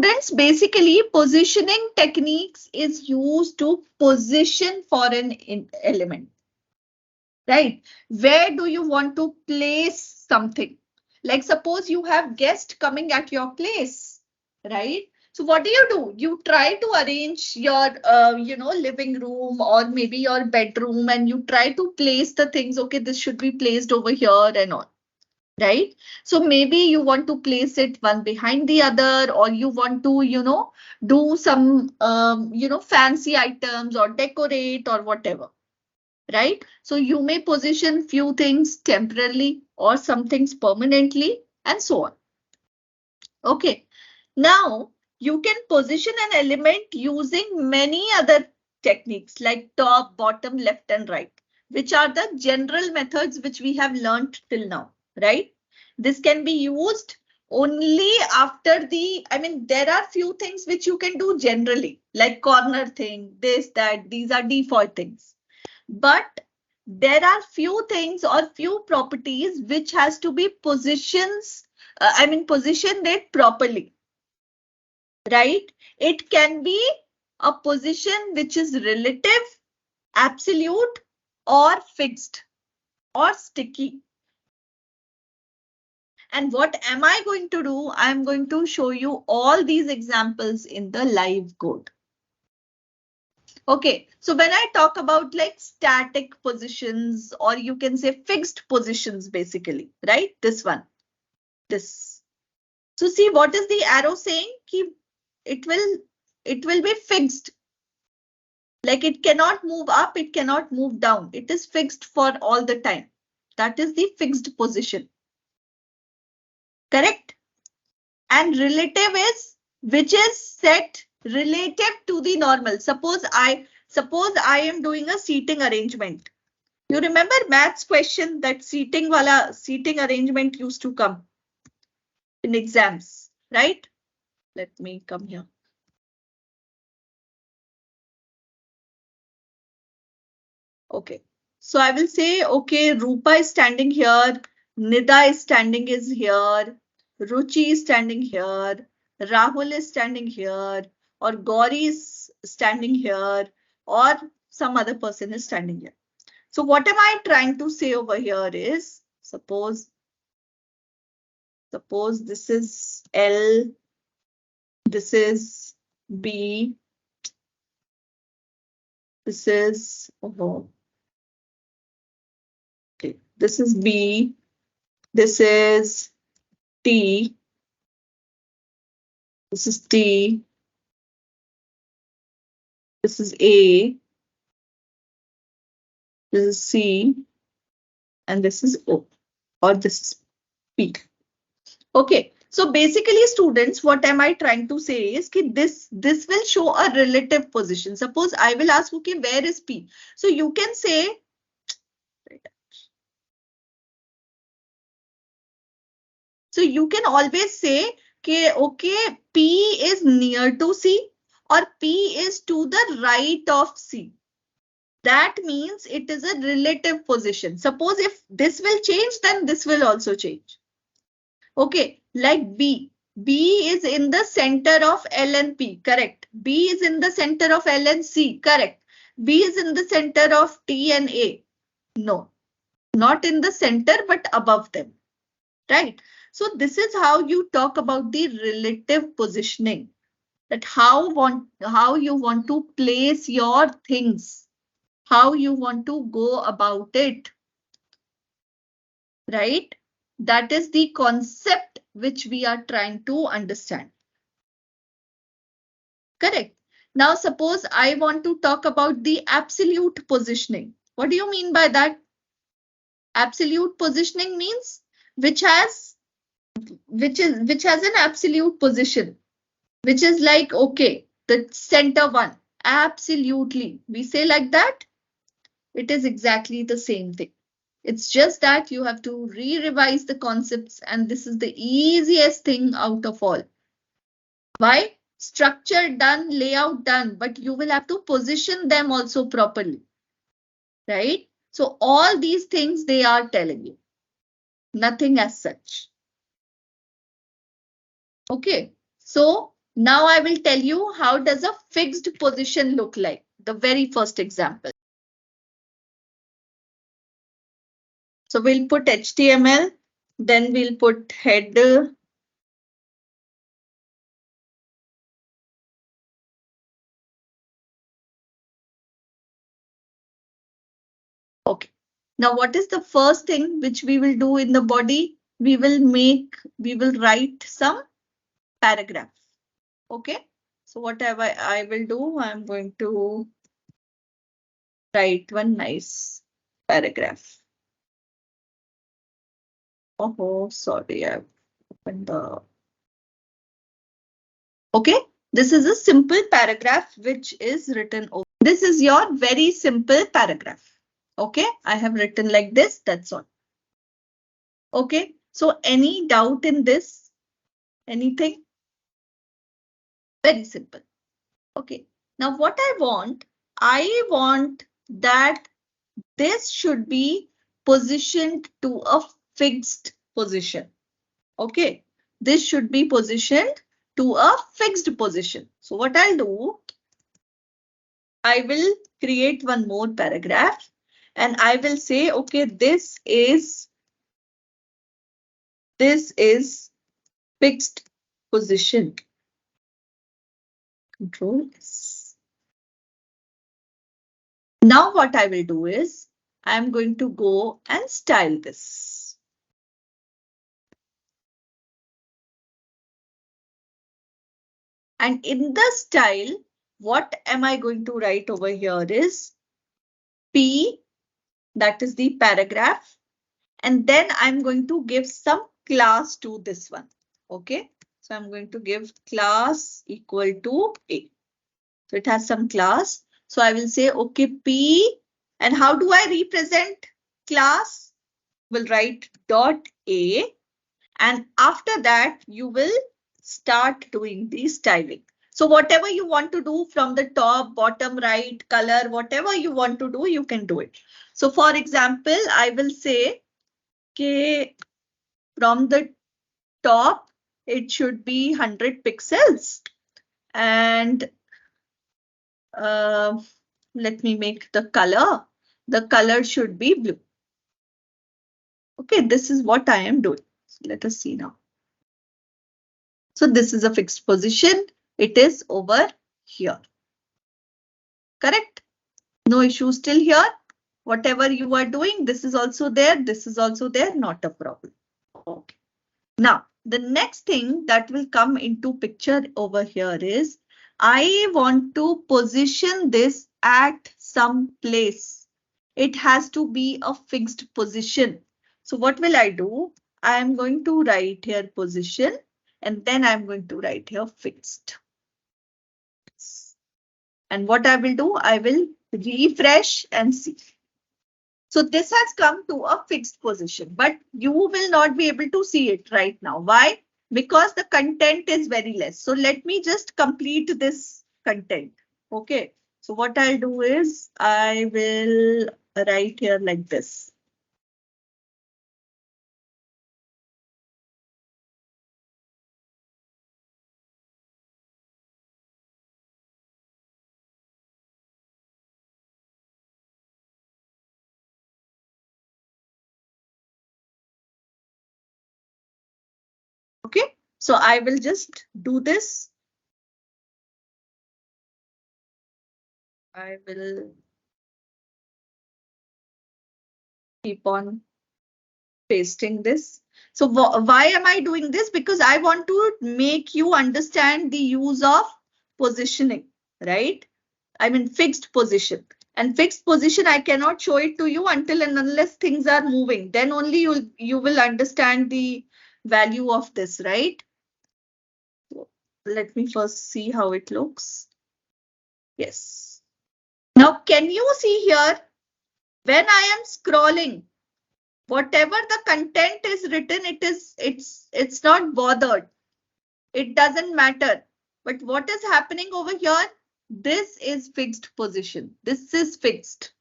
Students, basically positioning techniques is used to position for an element, right? Where do you want to place something? Like suppose you have guest coming at your place, right? So what do? You try to arrange your, living room or maybe your bedroom, and you try to place the things. Okay, this should be placed over here and all, right? So maybe you want to place it one behind the other, or you want to, do some, fancy items or decorate or whatever, right? So you may position few things temporarily or some things permanently and so on. Okay. Now you can position an element using many other techniques like top, bottom, left, and right, which are the general methods which we have learned till now, right? This can be used only after there are few things which you can do generally, like corner thing, this, that, these are default things. But there are few things or few properties which has to be positioned it properly, right? It can be a position which is relative, absolute, or fixed, or sticky. And what am I going to do? I'm going to show you all these examples in the live code. Okay, so when I talk about like static positions, or you can say fixed positions, basically, right? This one, this. So see, what is the arrow saying? It will be fixed. Like it cannot move up, it cannot move down. It is fixed for all the time. That is the fixed position. Correct? And relative is which is set relative to the normal. Suppose I am doing a seating arrangement. You remember maths question that seating arrangement used to come in exams, right? Let me come here. Okay. So I will say, okay, Rupa is standing here, Nida is standing here, Ruchi is standing here, Rahul is standing here, or Gauri is standing here, or some other person is standing here. So what am I trying to say over here is, suppose this is L, this is B, this is, okay, this is B, this is T, this is T, this is A, this is C, and this is O, or this is P. Okay, so basically, students, what am I trying to say is that this will show a relative position. Suppose I will ask, okay, where is P? So you can say, so you can always say, okay, P is near to C, or P is to the right of C. That means it is a relative position. Suppose if this will change, then this will also change. Okay, like B. B is in the center of L and P, correct. B is in the center of L and C, correct. B is in the center of T and A. No, not in the center, but above them, right? So this is how you talk about the relative positioning, that how you want to place your things, how you want to go about it, right? That is the concept which we are trying to understand. Correct. Now, suppose I want to talk about the absolute positioning. What do you mean by that? Absolute positioning means which has an absolute position, which is like, okay, the center one. Absolutely. We say like that. It is exactly the same thing. It's just that you have to re-revise the concepts, and this is the easiest thing out of all. Why? Structure done, layout done, but you will have to position them also properly, right? So all these things they are telling you, nothing as such. Okay, so Now I will tell you how does a fixed position look like. The very first example. So we'll put HTML, then we'll put header. Okay. Now what is the first thing which we will do in the body? We will write some paragraph. Okay. So whatever I will do, I'm going to write one nice paragraph. Oh, sorry, I've opened the. Okay, this is a simple paragraph which is written over. This is your very simple paragraph. Okay, I have written like this, that's all. Okay, so any doubt in this? Anything? Very simple. Okay, now what I want that this should be positioned to a fixed position. Okay, this should be positioned to a fixed position. So what I'll do, I will create one more paragraph and I will say, okay, this is fixed position. Control S. Now what I will do is I'm going to go and style this. And in the style, what am I going to write over here is P, that is the paragraph. And then I'm going to give some class to this one. Okay, so I'm going to give class equal to A. So it has some class. So I will say, okay, P. And how do I represent class? We'll write dot A. And after that, you will start doing the styling. So whatever you want to do from the top, bottom, right, color, whatever you want to do, you can do it. So for example, I will say, okay, from the top, it should be 100 pixels. And let me make the color. The color should be blue. Okay, this is what I am doing. So let us see now. So this is a fixed position. It is over here. Correct? No issue still here. Whatever you are doing, this is also there. This is also there. Not a problem. Okay. Now, the next thing that will come into picture over here is I want to position this at some place. It has to be a fixed position. So what will I do? I am going to write here position and then I'm going to write here fixed. And what I will do, I will refresh and see. So this has come to a fixed position, but you will not be able to see it right now. Why? Because the content is very less. So let me just complete this content. Okay. So what I'll do is I will write here like this. Okay. So I will just do this. I will keep on pasting this. So why am I doing this? Because I want to make you understand the use of positioning, right? I mean fixed position. And fixed position, I cannot show it to you until and unless things are moving. Then only you will understand the value of this, right? So let me first see how it looks. Yes. Now, can you see here? When I am scrolling, whatever the content is written, it's not bothered. It doesn't matter. But what is happening over here? This is fixed position. This is fixed.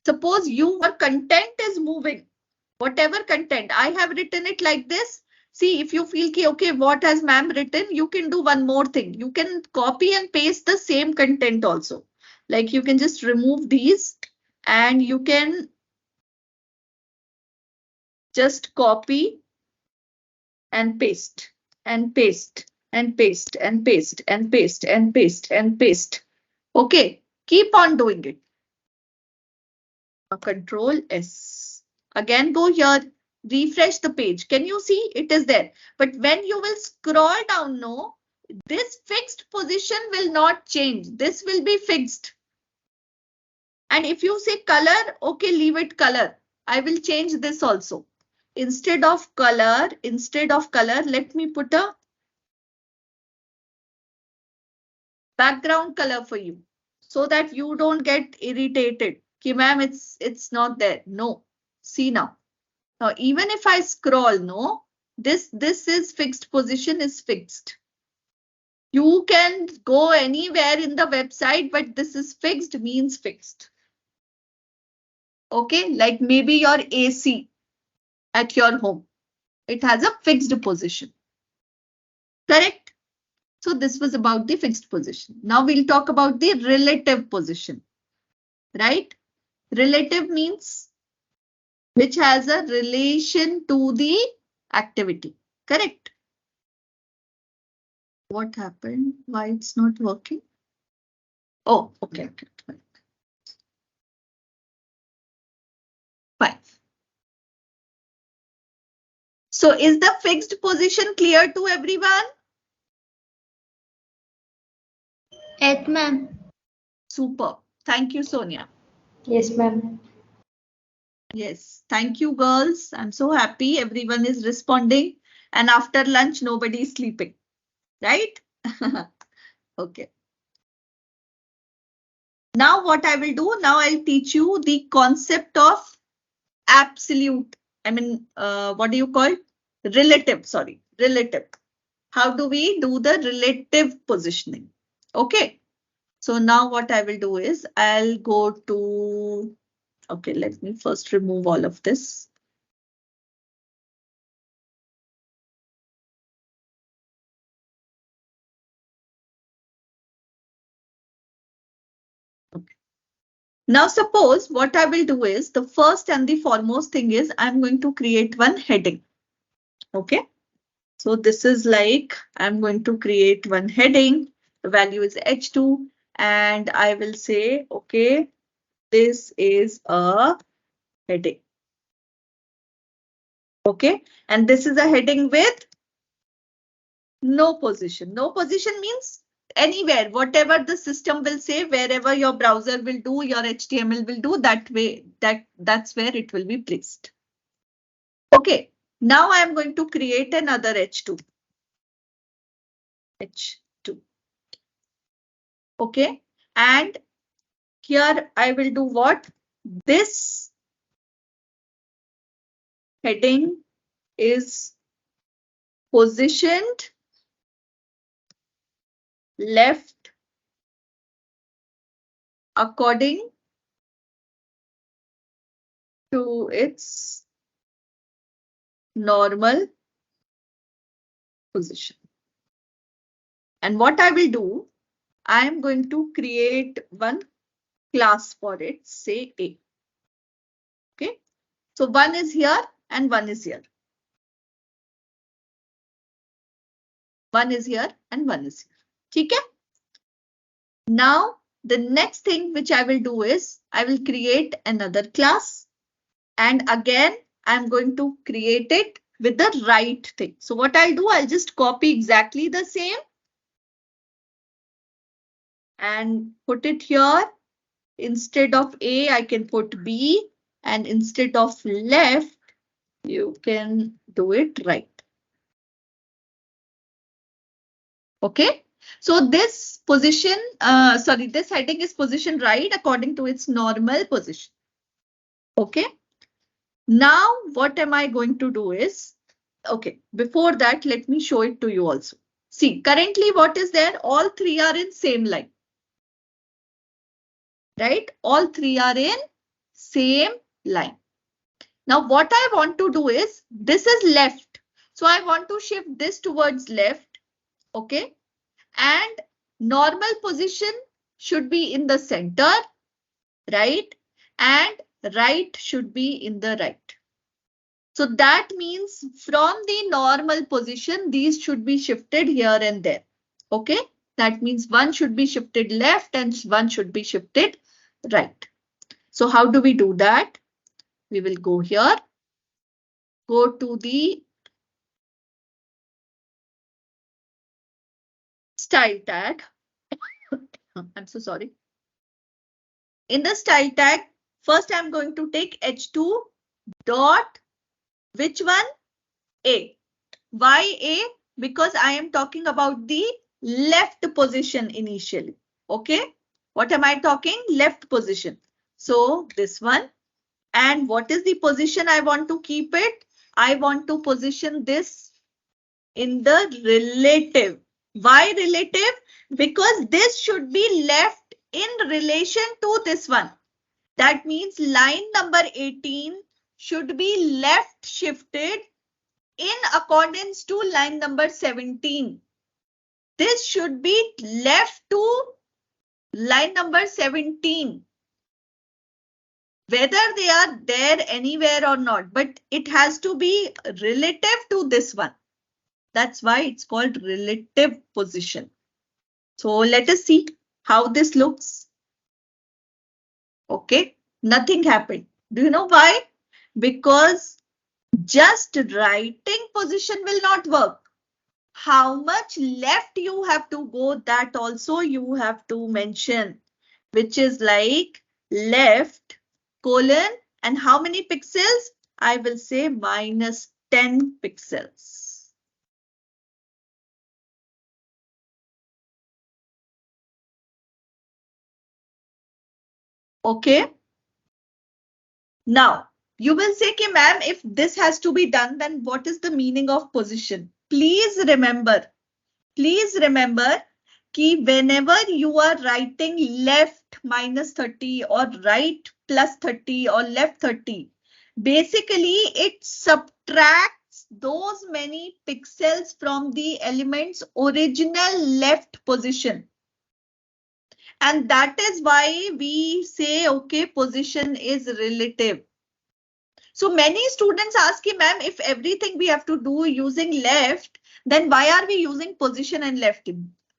Suppose your content is moving. Whatever content, I have written it like this. See, if you feel ki, okay, what has ma'am written, you can do one more thing. You can copy and paste the same content also. Like you can just remove these and you can just copy and paste and paste and paste and paste and paste and paste and paste. Okay, keep on doing it. Control S. Again, go here, refresh the page. Can you see it is there? But when you will scroll down, no, this fixed position will not change. This will be fixed. And if you say color, okay, leave it color. I will change this also. Instead of color, let me put a background color for you so that you don't get irritated. Okay, ma'am, it's not there. No. See now. Now, even if I scroll, no, this is fixed position is fixed. You can go anywhere in the website, but this is fixed means fixed. Okay, like maybe your AC at your home. It has a fixed position. Correct? So this was about the fixed position. Now we'll talk about the relative position. Right? Relative means which has a relation to the activity. Correct? What happened? Why it's not working? Oh, okay. Fine. So is the fixed position clear to everyone? Yes, ma'am. Super. Thank you, Sonia. Yes, ma'am. Yes, thank you, girls. I'm so happy everyone is responding. And after lunch, nobody is sleeping. Right? Okay. Now what I will do, now I'll teach you the concept of absolute. I mean, what do you call? Relative, sorry, relative. How do we do the relative positioning? Okay. So now what I will do is I'll go to, okay, let me first remove all of this. Okay. Now suppose what I will do is the first and the foremost thing is I'm going to create one heading. Okay. So this is like I'm going to create one heading. The value is H2 and I will say, okay, this is a heading. Okay. And this is a heading with no position. No position means anywhere, whatever the system will say, wherever your browser will do, your HTML will do, that way, that's where it will be placed. Okay, now I am going to create another H2. H2. Okay, and here I will do what? This heading is positioned left according to its normal position. And what I will do, I am going to create one class for it, say A. Okay, so one is here and one is here. One is here and one is here. Okay. Now, the next thing which I will do is I will create another class. And again, I'm going to create it with the right thing. So what I'll do, I'll just copy exactly the same and put it here. Instead of A, I can put B. And instead of left, you can do it right. Okay. So this position, this heading is positioned right according to its normal position. Okay. Now, what am I going to do is, okay, before that, let me show it to you also. See, currently what is there? All three are in same line. Right? All three are in same line. Now, what I want to do is, this is left. So I want to shift this towards left. Okay. And normal position should be in the center, right? And right should be in the right. So that means from the normal position, these should be shifted here and there. Okay. That means one should be shifted left and one should be shifted right. So how do we do that? We will go here, go to the style tag. I'm so sorry. In the style tag, first I'm going to take h2 dot which one? A. Why A? Because I am talking about the left position initially. Okay. What am I talking? Left position. So this one. And what is the position I want to keep it? I want to position this in the relative. Why relative? Because this should be left in relation to this one. That means line number 18 should be left shifted in accordance to line number 17. This should be left to line number 17. Whether they are there anywhere or not, but it has to be relative to this one. That's why it's called relative position. So let us see how this looks. Okay, nothing happened. Do you know why? Because just writing position will not work. How much left you have to go, that also you have to mention, which is like left colon and how many pixels? I will say minus 10 pixels. Okay. Now, you will say, okay, ma'am, if this has to be done, then what is the meaning of position? Please remember कि whenever you are writing left minus 30 or right plus 30 or left 30, basically it subtracts those many pixels from the element's original left position. And that is why we say, okay, position is relative. So many students ask him, ma'am, if everything we have to do using left, then why are we using position and left?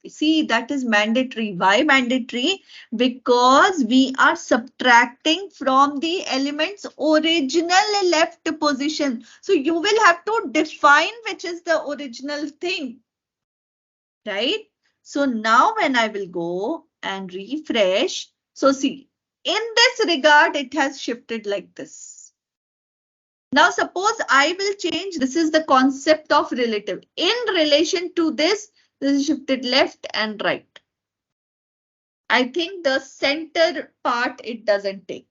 See, that is mandatory. Why mandatory? Because we are subtracting from the element's original left position. So you will have to define which is the original thing, right? So now when I will go and refresh, so see, in this regard, it has shifted like this. Now, suppose I will change, this is the concept of relative. In relation to this is shifted left and right. I think the center part, it doesn't take.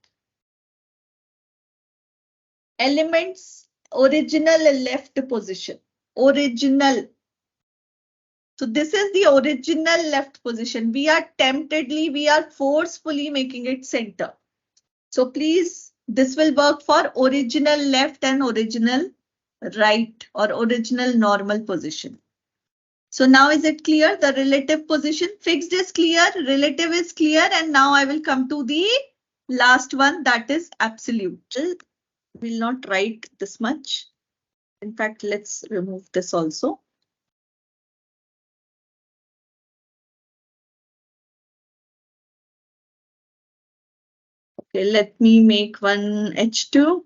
Elements, original left position, original. So this is the original left position. We are forcefully making it center. So please, this will work for original left and original right or original normal position. So now is it clear? The relative position fixed is clear, relative is clear, and now I will come to the last one, that is absolute. We'll not write this much. In fact, let's remove this also. Okay, let me make one H2.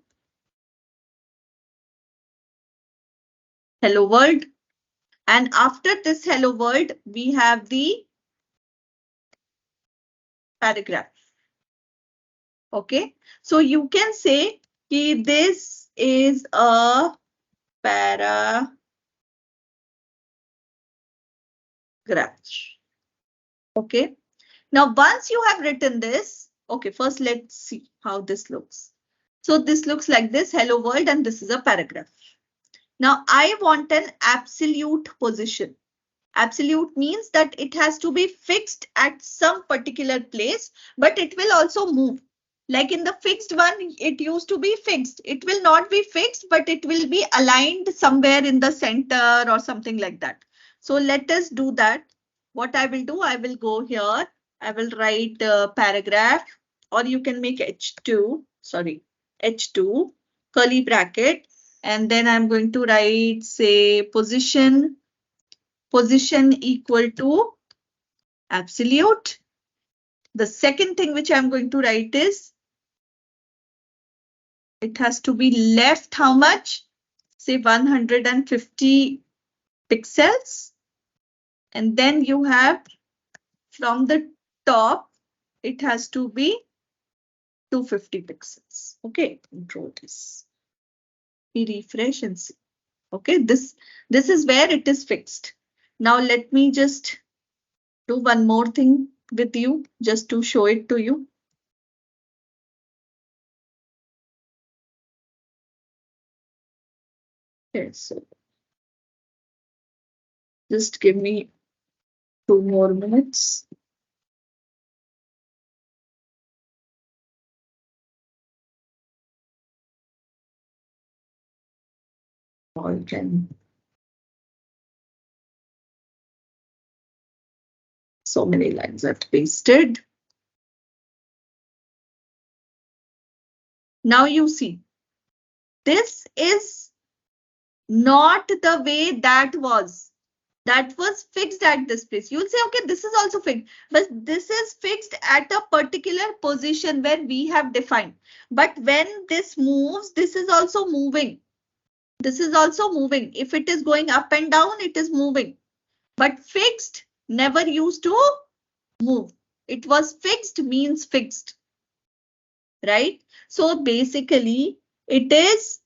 Hello world. And after this hello world, we have the paragraph. Okay, so you can say this is a paragraph. Okay, now once you have written this, okay, first let's see how this looks. So this looks like this, hello world, and this is a paragraph. Now I want an absolute position. Absolute means that it has to be fixed at some particular place, but it will also move. Like in the fixed one, it used to be fixed. It will not be fixed, but it will be aligned somewhere in the center or something like that. So let us do that. What I will do, I will go here. I will write the paragraph, or you can make H2, sorry, H2, curly bracket. And then I'm going to write, say, position equal to absolute. The second thing which I'm going to write is it has to be left how much? Say 150 pixels. And then you have from the top, it has to be 250 pixels. Okay, control this. We refresh and see. Okay, this is where it is fixed. Now let me just do one more thing with you, just to show it to you. Okay, so just give me 2 more minutes. All can. So many lines I've pasted. Now you see, this is not the way that was. That was fixed at this place. You'll say, okay, this is also fixed, but this is fixed at a particular position where we have defined. But when this moves, this is also moving. This is also moving. If it is going up and down, it is moving. But fixed never used to move. It was fixed means fixed, right? So basically, it is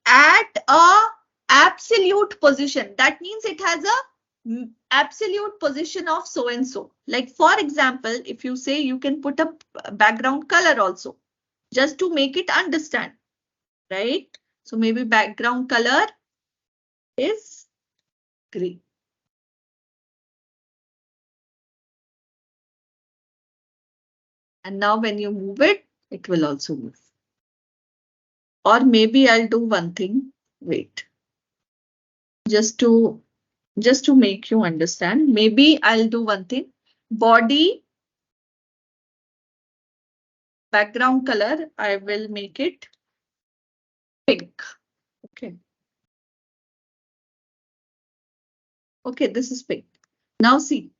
at a absolute position. That means it has a absolute position of so and so. Like for example, if you say you can put a background color also, just to make it understand, right? So maybe background color is green. And now when you move it, it will also move. Or maybe I'll do one thing. Wait. Just to make you understand, maybe I'll do one thing. Body background color, I will make it pink. Okay. Okay, this is pink. Now see,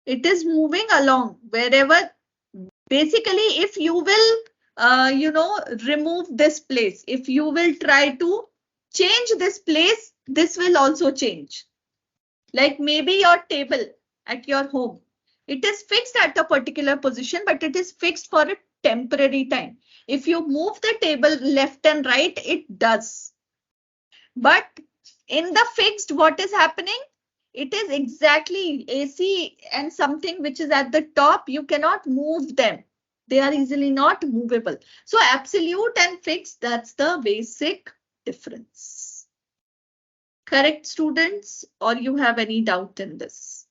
it is moving along wherever. Basically, if you will, remove this place, if you will try to change this place, this will also change. Like maybe your table at your home, it is fixed at a particular position, but it is fixed for a temporary time. If you move the table left and right, it does. But in the fixed, what is happening? It is exactly AC and something which is at the top, you cannot move them. They are easily not movable. So absolute and fixed, that's the basic difference. Correct, students? Or you have any doubt in this?